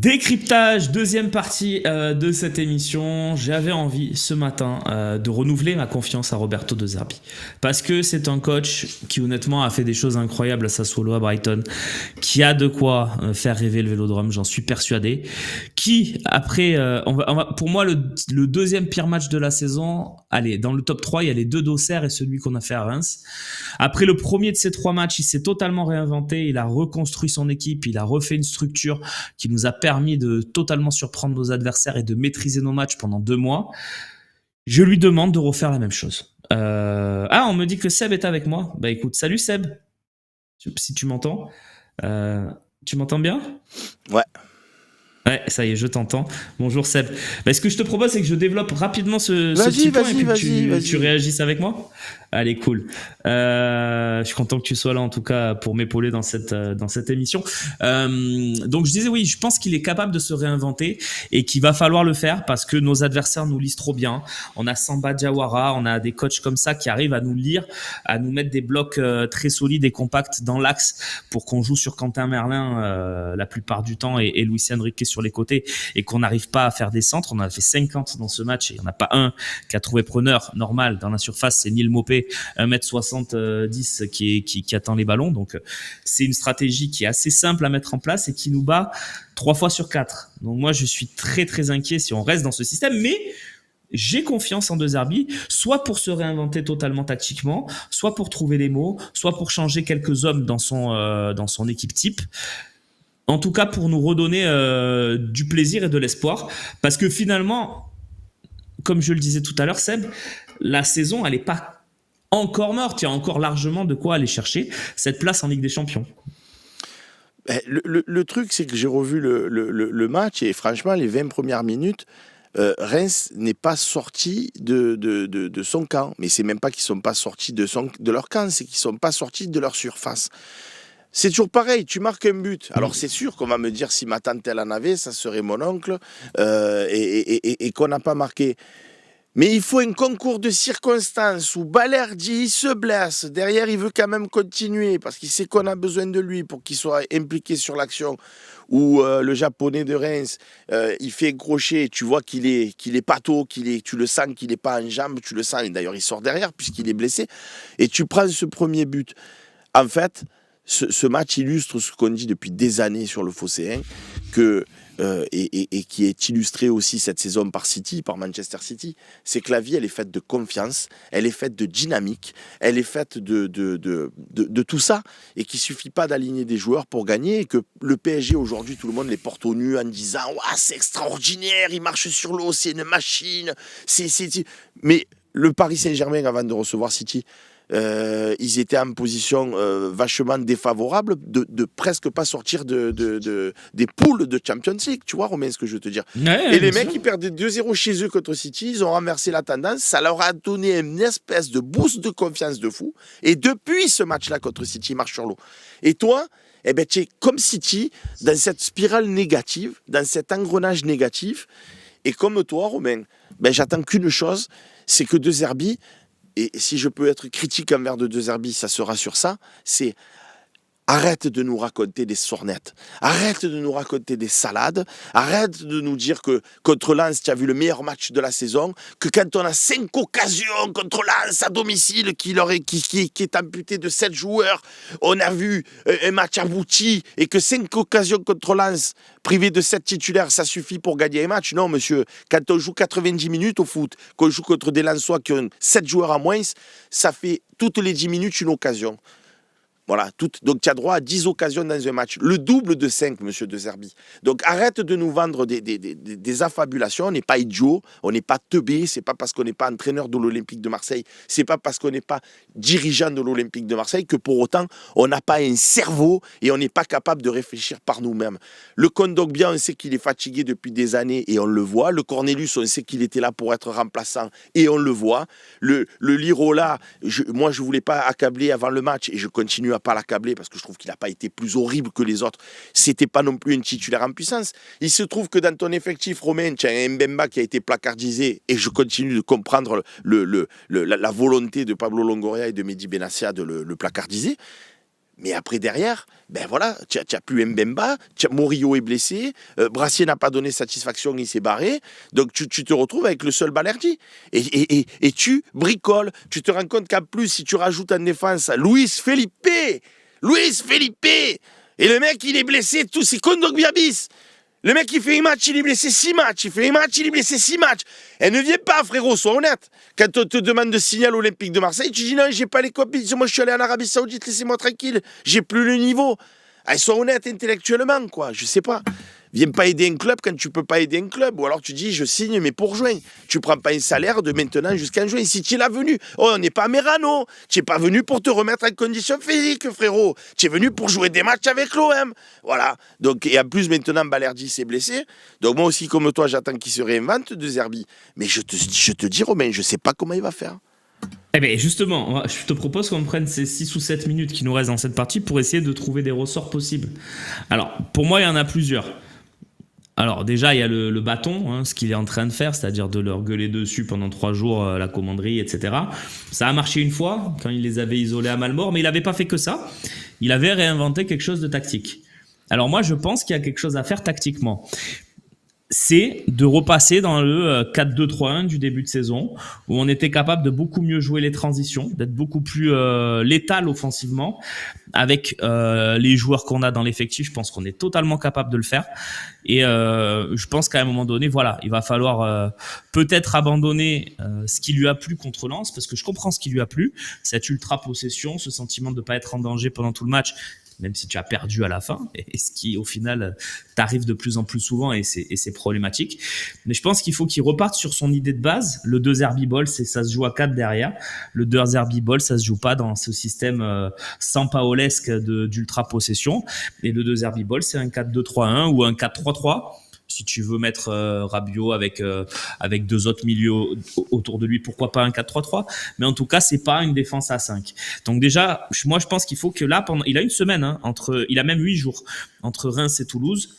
Décryptage, deuxième partie de cette émission. J'avais envie ce matin de renouveler ma confiance à Roberto De Zerbi. Parce que c'est un coach qui honnêtement a fait des choses incroyables à Sassuolo, à Brighton, qui a de quoi faire rêver le Vélodrome, j'en suis persuadé. Qui, après, pour moi, le deuxième pire match de la saison, allez, dans le top 3, il y a les deux d'Auxerre et celui qu'on a fait à Reims. Après le premier de ces trois matchs, il s'est totalement réinventé, il a reconstruit son équipe, il a refait une structure qui nous a permis de totalement surprendre nos adversaires et de maîtriser nos matchs pendant 2 mois. Je lui demande de refaire la même chose. On me dit que Seb est avec moi. Bah écoute, salut Seb, si tu m'entends. Tu m'entends bien ? Ouais. Ouais, ça y est, je t'entends. Bonjour Seb. Bah, ce que je te propose, c'est que je développe rapidement ce petit point et puis que tu réagisses avec moi. Allez, cool. Je suis content que tu sois là, en tout cas, pour m'épauler dans cette émission. Donc, je disais, oui, je pense qu'il est capable de se réinventer et qu'il va falloir le faire parce que nos adversaires nous lisent trop bien. On a Samba Diawara, on a des coachs comme ça qui arrivent à nous lire, à nous mettre des blocs très solides et compacts dans l'axe pour qu'on joue sur Quentin Merlin la plupart du temps et Luis Enrique sur les côtés et qu'on n'arrive pas à faire des centres. On a fait 50 dans ce match et il n'y en a pas un qui a trouvé preneur normal dans la surface, c'est Neil Maupay, 1m70 qui attend les ballons. Donc c'est une stratégie qui est assez simple à mettre en place et qui nous bat 3 fois sur 4. Donc moi je suis très très inquiet si on reste dans ce système, mais j'ai confiance en De Zerbi, soit pour se réinventer totalement tactiquement, soit pour trouver les mots, soit pour changer quelques hommes dans son équipe type. En tout cas, pour nous redonner du plaisir et de l'espoir. Parce que finalement, comme je le disais tout à l'heure, Seb, la saison, elle n'est pas encore morte. Il y a encore largement de quoi aller chercher cette place en Ligue des Champions. Le truc, c'est que j'ai revu le match et franchement, les 20 premières minutes, Reims n'est pas sorti de son camp. Mais c'est même pas qu'ils sont pas sortis de leur camp, c'est qu'ils sont pas sortis de leur surface. C'est toujours pareil, tu marques un but. Alors c'est sûr qu'on va me dire si ma tante elle en avait, ça serait mon oncle, et qu'on n'a pas marqué. Mais il faut un concours de circonstances où Balerdi il se blesse. Derrière, il veut quand même continuer parce qu'il sait qu'on a besoin de lui pour qu'il soit impliqué sur l'action. Ou le japonais de Reims, il fait un crochet. Tu vois qu'il est pâteau, tu le sens qu'il n'est pas en jambes, tu le sens. Et d'ailleurs, il sort derrière puisqu'il est blessé. Et tu prends ce premier but. En fait, ce match illustre ce qu'on dit depuis des années sur le Phocéen, et qui est illustré aussi cette saison par City, par Manchester City, c'est que la vie, elle est faite de confiance, elle est faite de dynamique, elle est faite de tout ça, et qu'il ne suffit pas d'aligner des joueurs pour gagner, et que le PSG, aujourd'hui, tout le monde les porte au nu en disant « c'est extraordinaire, il marche sur l'eau, c'est une machine ». Mais le Paris Saint-Germain, avant de recevoir City, ils étaient en position vachement défavorable de presque pas sortir des poules de Champions League, tu vois Romain, ce que je veux te dire. Ouais, et les mecs, ils perdaient 2-0 chez eux contre City, ils ont renversé la tendance, ça leur a donné une espèce de boost de confiance de fou, et depuis ce match-là contre City, ils marchent sur l'eau. Et toi, tu es comme City, dans cette spirale négative, dans cet engrenage négatif, et comme toi Romain, j'attends qu'une chose, c'est que De Zerbi, et si je peux être critique envers De Zerbi, ça sera sur ça, c'est arrête de nous raconter des sornettes, arrête de nous raconter des salades, arrête de nous dire que contre Lens, tu as vu le meilleur match de la saison, que quand on a 5 occasions contre Lens à domicile qui est amputé de 7 joueurs, on a vu un match abouti et que 5 occasions contre Lens privé de 7 titulaires, ça suffit pour gagner un match. Non, monsieur, quand on joue 90 minutes au foot, qu'on joue contre des Lensois qui ont 7 joueurs à moins, ça fait toutes les 10 minutes une occasion. Voilà, donc tu as droit à 10 occasions dans un match. Le double de 5, monsieur De Zerbi. Donc arrête de nous vendre des affabulations. On n'est pas idiots, on n'est pas teubés. C'est pas parce qu'on n'est pas entraîneur de l'Olympique de Marseille, c'est pas parce qu'on n'est pas dirigeant de l'Olympique de Marseille que pour autant on n'a pas un cerveau et on n'est pas capable de réfléchir par nous-mêmes. Le Kondogbia, on sait qu'il est fatigué depuis des années et on le voit. Le Cornelius, on sait qu'il était là pour être remplaçant et on le voit. Le Lirola, moi je voulais pas accabler avant le match et je continue à pas l'accabler parce que je trouve qu'il n'a pas été plus horrible que les autres. C'était pas non plus un titulaire en puissance. Il se trouve que dans ton effectif, Romain, tu as un Mbemba qui a été placardisé et je continue de comprendre la volonté de Pablo Longoria et de Mehdi Benassia de le placardiser. Mais après, derrière, ben voilà, tu n'as plus Mbemba, Morio est blessé, Brassier n'a pas donné satisfaction, il s'est barré. Donc, tu te retrouves avec le seul Balerdi. Et tu bricoles. Tu te rends compte qu'en plus, si tu rajoutes en défense Luis Felipe, et le mec, il est blessé, tout, c'est Kondogbia-Bis. Le mec, il fait un match, il est blessé 6 matchs. Il fait un match, il est blessé 6 matchs. Et ne viens pas, frérot, sois honnête. Quand on te demande de signer à l'Olympique de Marseille, tu dis non, j'ai pas les copies. Moi, je suis allé en Arabie Saoudite, laissez-moi tranquille. J'ai plus le niveau. Allez, sois honnête intellectuellement, quoi. Je sais pas. Viens pas aider un club quand tu peux pas aider un club. Ou alors tu dis, je signe, mais pour juin. Tu prends pas un salaire de maintenant jusqu'en juin. Si tu es là venu, on n'est pas à Merano. Tu n'es pas venu pour te remettre en condition physique, frérot. Tu es venu pour jouer des matchs avec l'OM. Voilà. Donc, et en plus, maintenant, Balerdi s'est blessé. Donc, moi aussi, comme toi, j'attends qu'il se réinvente de Zerbi. Mais je te dis, Romain, je sais pas comment il va faire. Eh bien justement, je te propose qu'on prenne ces 6 ou 7 minutes qui nous restent dans cette partie pour essayer de trouver des ressorts possibles. Alors, pour moi, il y en a plusieurs. Alors déjà, il y a le bâton, ce qu'il est en train de faire, c'est-à-dire de leur gueuler dessus pendant 3 jours, la commanderie, etc. Ça a marché une fois, quand il les avait isolés à Malmort, mais il n'avait pas fait que ça. Il avait réinventé quelque chose de tactique. Alors moi, je pense qu'il y a quelque chose à faire tactiquement. C'est de repasser dans le 4-2-3-1 du début de saison, où on était capable de beaucoup mieux jouer les transitions, d'être beaucoup plus létal offensivement. Avec les joueurs qu'on a dans l'effectif, je pense qu'on est totalement capable de le faire. Et je pense qu'à un moment donné, voilà, il va falloir peut-être abandonner ce qui lui a plu contre Lens, parce que je comprends ce qui lui a plu, cette ultra-possession, ce sentiment de ne pas être en danger pendant tout le match, même si tu as perdu à la fin, et ce qui, au final, t'arrive de plus en plus souvent, et c'est problématique. Mais je pense qu'il faut qu'il reparte sur son idée de base. Le 2 Herbie-Ball, ça se joue à 4 derrière. Le 2 Herbie-Ball, ça se joue pas dans ce système sampaolesque d'ultra-possession. Et le 2 Herbie-Ball, c'est un 4-2-3-1 ou un 4-3-3. Si tu veux mettre Rabiot avec 2 autres milieux autour de lui, pourquoi pas un 4-3-3, mais en tout cas c'est pas une défense à 5. Donc déjà, moi je pense qu'il faut que là, il a une semaine, il a même 8 jours entre Reims et Toulouse.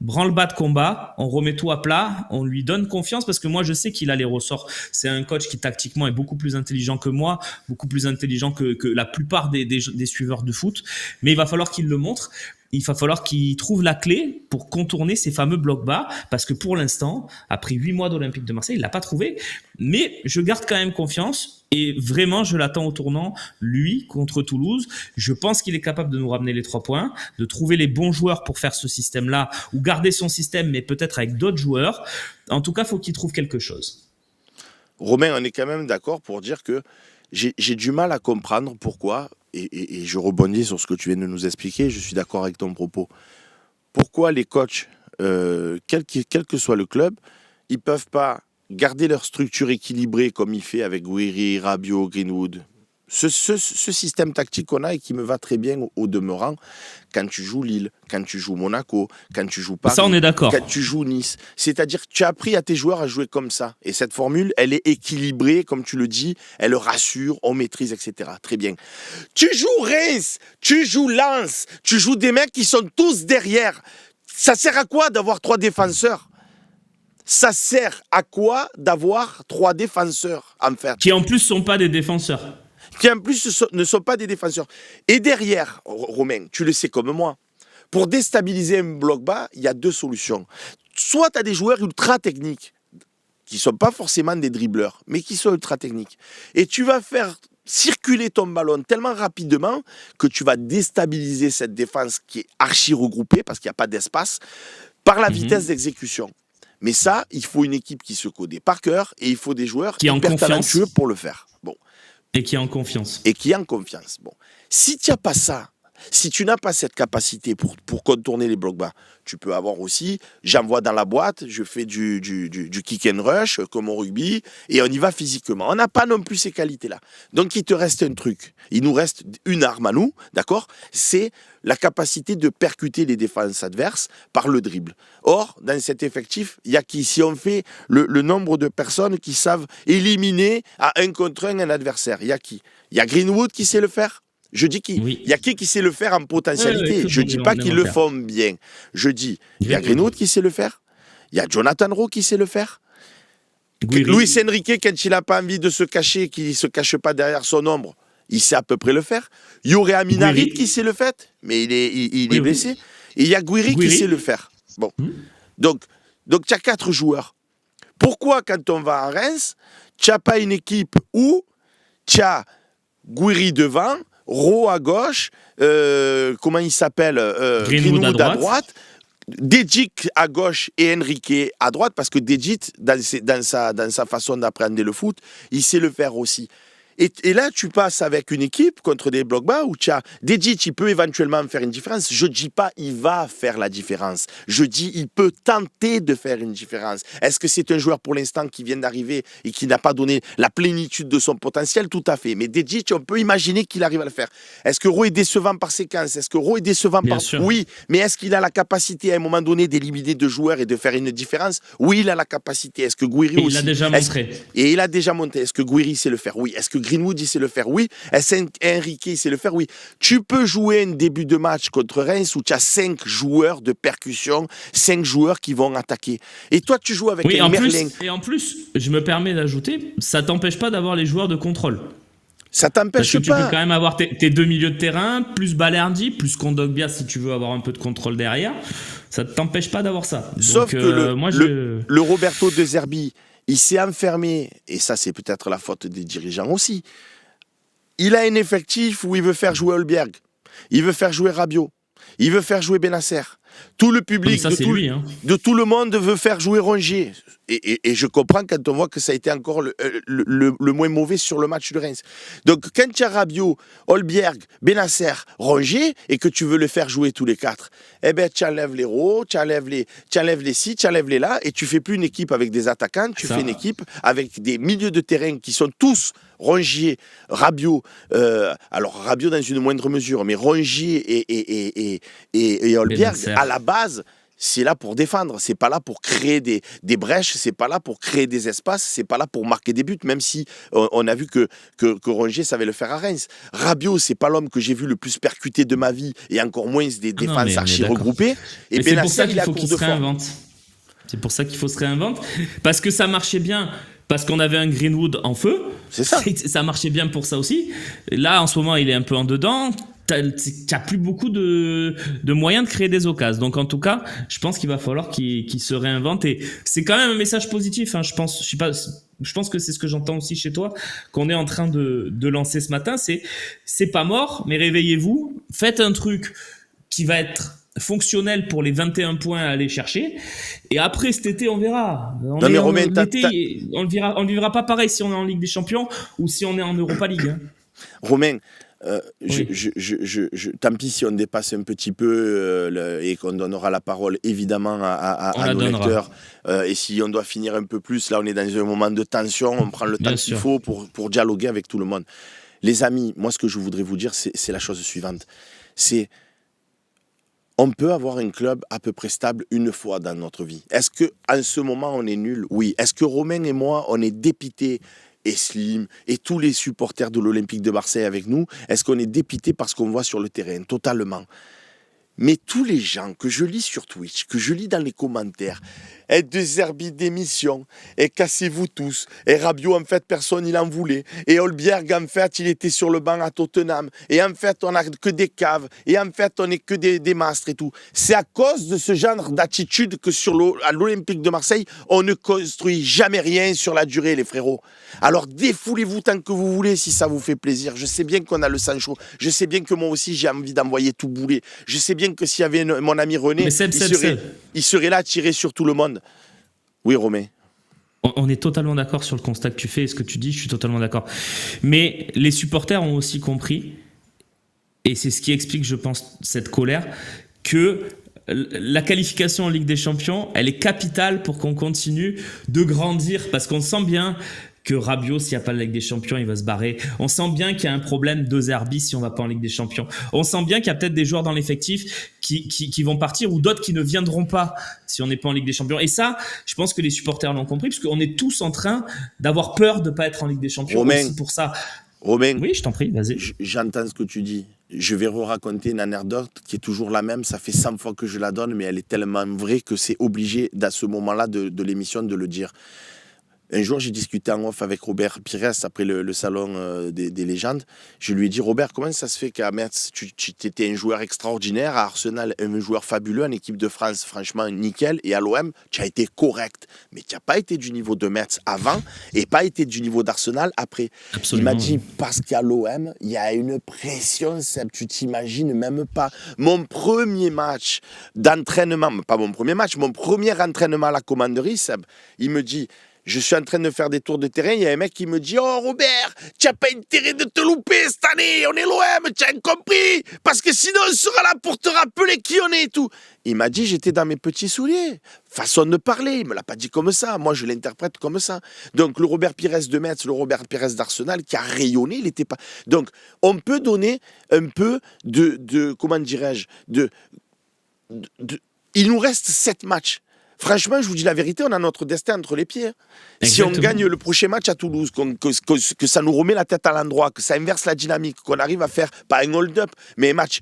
Branle-bas de combat, on remet tout à plat, on lui donne confiance, parce que moi je sais qu'il a les ressorts. C'est un coach qui tactiquement est beaucoup plus intelligent que moi, beaucoup plus intelligent que la plupart des suiveurs de foot, mais il va falloir qu'il le montre. Il va falloir qu'il trouve la clé pour contourner ces fameux blocs bas, parce que pour l'instant, après 8 mois d'Olympique de Marseille, il l'a pas trouvé. Mais je garde quand même confiance, et vraiment, je l'attends au tournant, lui, contre Toulouse. Je pense qu'il est capable de nous ramener les 3 points, de trouver les bons joueurs pour faire ce système-là, ou garder son système, mais peut-être avec d'autres joueurs. En tout cas, il faut qu'il trouve quelque chose. Romain, on est quand même d'accord pour dire que j'ai du mal à comprendre pourquoi, et je rebondis sur ce que tu viens de nous expliquer, je suis d'accord avec ton propos. Pourquoi les coachs, quel que soit le club, ils ne peuvent pas garder leur structure équilibrée comme il fait avec Guiri, Rabiot, Greenwood, ce système tactique qu'on a et qui me va très bien au demeurant quand tu joues Lille, quand tu joues Monaco, quand tu joues Paris, ça, on est d'accord. Quand tu joues Nice. C'est-à-dire que tu as appris à tes joueurs à jouer comme ça. Et cette formule, elle est équilibrée, comme tu le dis, elle rassure, on maîtrise, etc. Très bien. Tu joues Reims, tu joues Lens, tu joues des mecs qui sont tous derrière. Ça sert à quoi d'avoir 3 défenseurs ? Ça sert à quoi d'avoir 3 défenseurs, en fait ? Qui en plus sont pas des défenseurs. Qui en plus ne sont pas des défenseurs. Et derrière, Romain, tu le sais comme moi, pour déstabiliser un bloc bas, il y a 2 solutions. Soit tu as des joueurs ultra techniques, qui ne sont pas forcément des dribbleurs, mais qui sont ultra techniques. Et tu vas faire circuler ton ballon tellement rapidement que tu vas déstabiliser cette défense qui est archi regroupée, parce qu'il n'y a pas d'espace, par la vitesse d'exécution. Mais ça, il faut une équipe qui se connaît par cœur, et il faut des joueurs hyper talentueux pour le faire. Bon. Et qui est en confiance. Bon. Si tu n'as pas ça, si tu n'as pas cette capacité pour contourner les blocs bas, tu peux avoir aussi, j'envoie dans la boîte, je fais du kick and rush comme au rugby, et on y va physiquement. On n'a pas non plus ces qualités-là. Donc il te reste un truc, il nous reste une arme à nous, d'accord ? C'est la capacité de percuter les défenses adverses par le dribble. Or, dans cet effectif, il y a qui, si on fait le nombre de personnes qui savent éliminer à 1 contre 1 un adversaire, il y a qui ? Il y a Greenwood qui sait le faire. Je dis qu'il y a qui sait le faire en potentialité. Je ne dis pas qu'ils le font bien. Je dis, il y a Greenwood qui sait le faire. Il y a Jonathan Rowe qui sait le faire. Luis Enrique, quand il n'a pas envie de se cacher, qu'il ne se cache pas derrière son ombre, il sait à peu près le faire. Il y aurait Aminarit qui sait le faire, mais il est blessé. Et il y a Gouiri qui sait le faire. Bon. Donc tu as 4 joueurs. Pourquoi, quand on va à Reims, tu n'as pas une équipe où tu as Gouiri devant, Ro à gauche, comment il s'appelle, Greenwood à droite, Dejic à gauche et Enrique à droite, parce que Dejic, dans sa façon d'apprendre le foot, il sait le faire aussi. Et là, tu passes avec une équipe contre des blocs bas où tu as Dejic, il peut éventuellement faire une différence. Je ne dis pas il va faire la différence. Je dis il peut tenter de faire une différence. Est-ce que c'est un joueur pour l'instant qui vient d'arriver et qui n'a pas donné la plénitude de son potentiel? Tout à fait. Mais Dejic, on peut imaginer qu'il arrive à le faire. Est-ce que Ro est décevant par séquence? Est-ce que Ro est décevant Bien par... sûr. Oui. Mais est-ce qu'il a la capacité à un moment donné d'éliminer 2 joueurs et de faire une différence? Oui, il a la capacité. Est-ce que Gouiri aussi? Il l'a déjà montré. Et il a déjà monté. Est-ce que Gouiri sait le faire? Oui. Est-ce que Greenwood, il sait le faire? Oui. Est-ce qu'Enrique, il sait le faire? Oui. Tu peux jouer un début de match contre Reims où tu as 5 joueurs de percussion, 5 joueurs qui vont attaquer. Et toi, tu joues avec un Merlin. Et en plus, je me permets d'ajouter, ça t'empêche pas d'avoir les joueurs de contrôle. Ça t'empêche pas. Parce que tu peux quand même avoir tes 2 milieux de terrain, plus Balerdi, plus Kondogbia si tu veux avoir un peu de contrôle derrière. Ça ne t'empêche pas d'avoir ça. Sauf donc, que le Roberto De Zerbi, il s'est enfermé, et ça c'est peut-être la faute des dirigeants aussi, il a un effectif où il veut faire jouer Holberg, il veut faire jouer Rabiot, il veut faire jouer Benasser. Tout le public de tout le monde veut faire jouer Rongier. Et je comprends quand on voit que ça a été encore le moins mauvais sur le match de Reims. Donc quand tu as Rabiot, Holberg, Benasser, Rongier, et que tu veux le faire jouer tous les 4, eh ben tu enlèves les Ro, tu enlèves les ci, tu enlèves les là, et tu fais plus une équipe avec des attaquants, tu fais une équipe avec des milieux de terrain qui sont tous Rongier, Rabiot, alors Rabiot dans une moindre mesure, mais Rongier et Holberg, à la base, c'est là pour défendre, c'est pas là pour créer des brèches, c'est pas là pour créer des espaces, c'est pas là pour marquer des buts, même si on a vu que Rongier savait le faire à Reims. Rabiot, c'est pas l'homme que j'ai vu le plus percuté de ma vie, et encore moins des défenses archi regroupées. Et c'est pour ça qu'il faut qu'il se réinvente. C'est pour ça qu'il faut se réinventer, parce que ça marchait bien. Parce qu'on avait un Greenwood en feu. C'est ça. Ça marchait bien pour ça aussi. Là, en ce moment, il est un peu en dedans. T'as plus beaucoup de moyens de créer des occasions. Donc, en tout cas, je pense qu'il va falloir qu'il se réinvente. Et c'est quand même un message positif. Hein. Je pense que c'est ce que j'entends aussi chez toi, qu'on est en train de lancer ce matin. C'est pas mort, mais réveillez-vous. Faites un truc qui va être fonctionnel pour les 21 points à aller chercher, et après cet été on verra. L'été, on le vivra pas pareil si on est en Ligue des Champions ou si on est en Europa League. Hein. Romain, tant pis si on dépasse un petit peu et qu'on donnera la parole évidemment à nos lecteurs, et si on doit finir un peu plus, là on est dans un moment de tension, on prend le temps qu'il faut pour dialoguer avec tout le monde. Les amis, moi ce que je voudrais vous dire, c'est la chose suivante, c'est on peut avoir un club à peu près stable une fois dans notre vie. Est-ce qu'en ce moment, on est nul? Oui. Est-ce que Romain et moi, on est dépités, et Slim, et tous les supporters de l'Olympique de Marseille avec nous, est-ce qu'on est dépités par ce qu'on voit sur le terrain? Totalement. Mais tous les gens que je lis sur Twitch, que je lis dans les commentaires, et De Zerbi démission, et cassez-vous tous, et Rabiot, en fait, personne il en voulait, et Holberg, en fait, il était sur le banc à Tottenham, et en fait, on n'a que des caves, et en fait, on n'est que des mastres et tout. C'est à cause de ce genre d'attitude que à l'Olympique de Marseille, on ne construit jamais rien sur la durée, les frérots. Alors défoulez-vous tant que vous voulez si ça vous fait plaisir. Je sais bien qu'on a le sang chaud, je sais bien que moi aussi j'ai envie d'envoyer tout bouler, je sais bien que s'il y avait mon ami René, il serait là à tirer sur tout le monde. Oui, Romain. On est totalement d'accord sur le constat que tu fais et ce que tu dis, je suis totalement d'accord. Mais les supporters ont aussi compris, et c'est ce qui explique, je pense, cette colère, que la qualification en Ligue des Champions, elle est capitale pour qu'on continue de grandir, parce qu'on sent bien que Rabiot, s'il n'y a pas la Ligue des Champions, il va se barrer. On sent bien qu'il y a un problème de Zerbi si on ne va pas en Ligue des Champions. On sent bien qu'il y a peut-être des joueurs dans l'effectif qui vont partir, ou d'autres qui ne viendront pas si on n'est pas en Ligue des Champions. Et ça, je pense que les supporters l'ont compris, parce qu'on est tous en train d'avoir peur de ne pas être en Ligue des Champions. Romain, aussi pour ça. Romain, oui, je t'en prie, vas-y. J'entends ce que tu dis. Je vais raconter une anecdote qui est toujours la même. Ça fait 100 fois que je la donne, mais elle est tellement vraie que c'est obligé, dans ce moment-là de l'émission, de le dire. Un jour, j'ai discuté en off avec Robert Pires après le salon des légendes. Je lui ai dit, Robert, comment ça se fait qu'à Metz, tu étais un joueur extraordinaire, à Arsenal, un joueur fabuleux, en équipe de France, franchement, nickel, et à l'OM, tu as été correct. Mais tu n'as pas été du niveau de Metz avant et pas été du niveau d'Arsenal après. Absolument. Il m'a dit, parce qu'à l'OM, il y a une pression, Seb, tu t'imagines même pas. Mon premier match d'entraînement, pas mon premier match, mon premier entraînement à la commanderie, Seb, il me dit... Je suis en train de faire des tours de terrain, il y a un mec qui me dit « Oh Robert, tu n'as pas intérêt de te louper cette année, on est l'OM, tu as compris, parce que sinon on sera là pour te rappeler qui on est et tout. » Il m'a dit « J'étais dans mes petits souliers. » Façon de parler, il ne me l'a pas dit comme ça, moi je l'interprète comme ça. Donc le Robert Pires de Metz, le Robert Pires d'Arsenal qui a rayonné, il n'était pas... Donc on peut donner un peu comment dirais-je, il nous reste 7 matchs. Franchement, je vous dis la vérité, on a notre destin entre les pieds. Si on gagne le prochain match à Toulouse, que ça nous remet la tête à l'endroit, que ça inverse la dynamique, qu'on arrive à faire, pas un hold-up, mais un match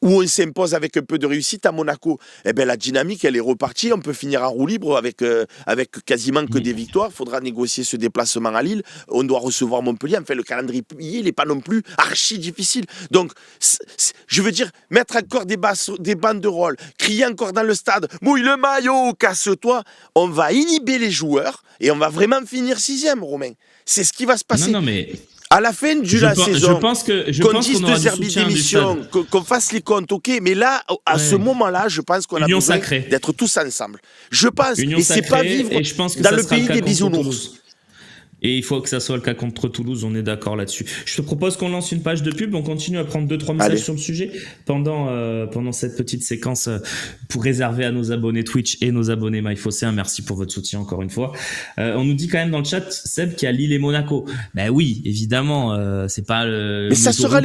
où on s'impose avec un peu de réussite à Monaco, eh ben la dynamique, elle est repartie. On peut finir en roue libre avec quasiment que des victoires. Il faudra négocier ce déplacement à Lille. On doit recevoir Montpellier. Enfin, le calendrier, il n'est pas non plus archi difficile. Donc, je veux dire, mettre encore des banderoles, crier encore dans le stade, mouille le maillot, casse-toi. On va inhiber les joueurs et on va vraiment finir 6e, Romain. C'est ce qui va se passer. Non, mais... À la fin de la saison, je pense qu'on dise de arbitres d'émission, qu'on fasse les comptes, ok, mais là, à ce moment-là, je pense qu'on a besoin d'être tous ensemble. Je pense, et c'est pas vivre dans le pays des bisounours. Et il faut que ça soit le cas contre Toulouse, on est d'accord là-dessus. Je te propose qu'on lance une page de pub, on continue à prendre 2-3 messages sur le sujet pendant cette petite séquence pour réserver à nos abonnés Twitch et nos abonnés MyFossé. Merci pour votre soutien encore une fois. On nous dit quand même dans le chat, Seb, qu'il y a Lille et Monaco. Ben oui, évidemment, c'est pas le... Mais ça sera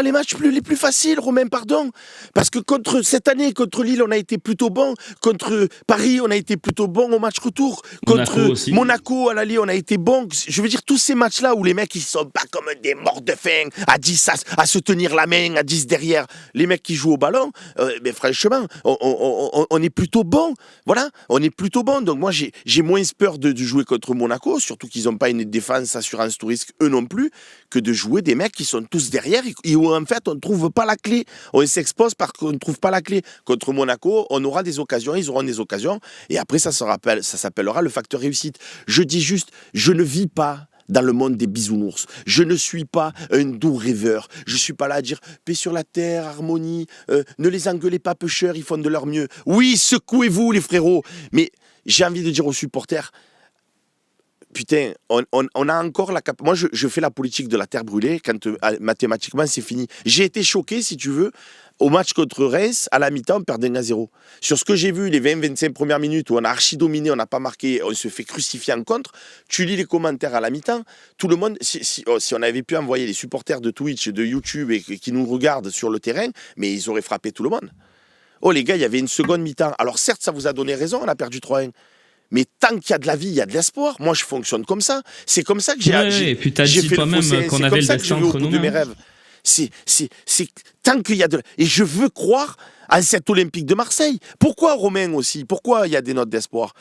les matchs les plus faciles, Romain, pardon. Parce que cette année, contre Lille, on a été plutôt bon. Contre Paris, on a été plutôt bon au match retour. Contre Monaco, à la Ligue, on a été bon. Je veux dire, tous ces matchs-là où les mecs, ils sont pas comme des morts de faim, à 10 à se tenir la main, à 10 derrière. Les mecs qui jouent au ballon, mais franchement, on est plutôt bon. Voilà, on est plutôt bon. Donc moi, j'ai moins peur de jouer contre Monaco, surtout qu'ils n'ont pas une défense assurance tout risque, eux non plus, que de jouer des mecs qui sont tous derrière et où en fait, on ne trouve pas la clé. On s'expose parce qu'on ne trouve pas la clé. Contre Monaco, on aura des occasions, ils auront des occasions, et après, ça s'appellera le facteur réussite. Je dis juste, je ne vis pas dans le monde des bisounours. Je ne suis pas un doux rêveur. Je ne suis pas là à dire paix sur la terre, harmonie, ne les engueulez pas, pêcheurs, ils font de leur mieux. Oui, secouez-vous, les frérots. Mais j'ai envie de dire aux supporters, putain, on a encore la capacité. Moi, je fais la politique de la terre brûlée quand mathématiquement c'est fini. J'ai été choqué, si tu veux, au match contre Reims, à la mi-temps, on perdait 1-0. Sur ce que j'ai vu, les 20-25 premières minutes où on a archi dominé, on n'a pas marqué, on se fait crucifier en contre, tu lis les commentaires à la mi-temps, tout le monde, si on avait pu envoyer les supporters de Twitch, de YouTube et qui nous regardent sur le terrain, mais ils auraient frappé tout le monde. Oh les gars, il y avait une seconde mi-temps. Alors certes, ça vous a donné raison, on a perdu 3-1. Mais tant qu'il y a de la vie, il y a de l'espoir. Moi, je fonctionne comme ça. C'est comme ça que et puis t'as dit toi-même qu'on avait le destin entre nous. De mes rêves. C'est tant qu'il y a de... Et je veux croire à cette Olympique de Marseille. Pourquoi Romain aussi? Pourquoi il y a des notes d'espoir?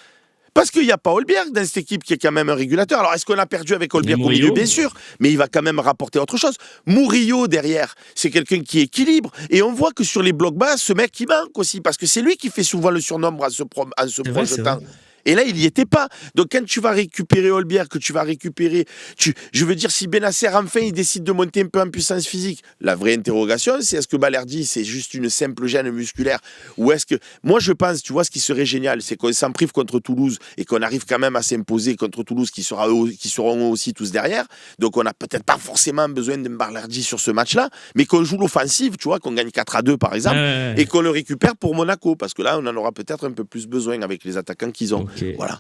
Parce qu'il n'y a pas Holberg dans cette équipe qui est quand même un régulateur. Alors, est-ce qu'on a perdu avec Holberg au milieu? Bien sûr, mais il va quand même rapporter autre chose. Murillo, derrière, c'est quelqu'un qui équilibre. Et on voit que sur les blocs bas, ce mec, il manque aussi. Parce que c'est lui qui fait souvent le surnombre en se projetant. Et là, il n'y était pas. Donc, quand tu vas récupérer Holbière, que tu vas récupérer... je veux dire, si Benasser, enfin, il décide de monter un peu en puissance physique, la vraie interrogation, c'est est-ce que Balerdi, c'est juste une simple gêne musculaire? Ou est-ce que... Moi, je pense, tu vois, ce qui serait génial, c'est qu'on s'en prive contre Toulouse et qu'on arrive quand même à s'imposer contre Toulouse, qui seront aussi tous derrière. Donc, on n'a peut-être pas forcément besoin d'un Balerdi sur ce match-là, mais qu'on joue l'offensive, tu vois, qu'on gagne 4-2, par exemple, et qu'on le récupère pour Monaco, parce que là, on en aura peut-être un peu plus besoin avec les attaquants qu'ils ont. Okay. Voilà.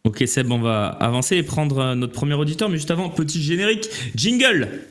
Ok Seb, on va avancer et prendre notre premier auditeur, mais juste avant, petit générique, jingle.